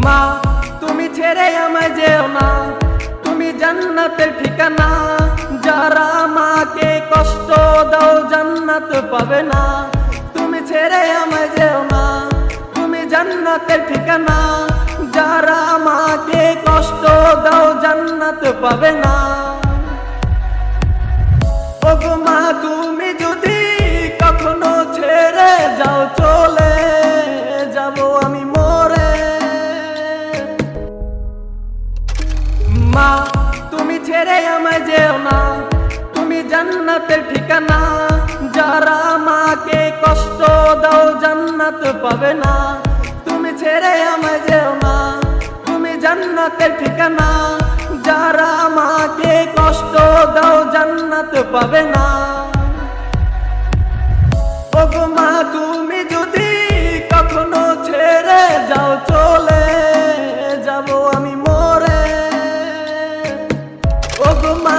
মা তুমি ছেড়ে আমায় যেও না, তুমি জান্নাতের ঠিকানা। যারা মাকে কষ্ট দাও জান্নাত পাবে না। তুমি ছেড়ে আমায় যেও না, তুমি জান্নাতের ঠিকানা। যারা মাকে কষ্ট দাও জান্নাত পাবে না। ওগো মা তুমি যদি কখনো ছেড়ে যাও, চলে যাব আমি মরে। মা তুমি ছেড়ে আমায় যেও না, তুমি জান্নাতের ঠিকানা। যারা মাকে কষ্ট দাও জান্নাত পাবে না। তুমি ছেড়ে আমায় যেও না, তুমি জান্নাতের ঠিকানা। যারা মাকে কষ্ট দাও জান্নাত পাবে না। ওগো মা তুমি যদি কখনো ছেড়ে যাও, চলে যাব আমি মরে। ওগো মা।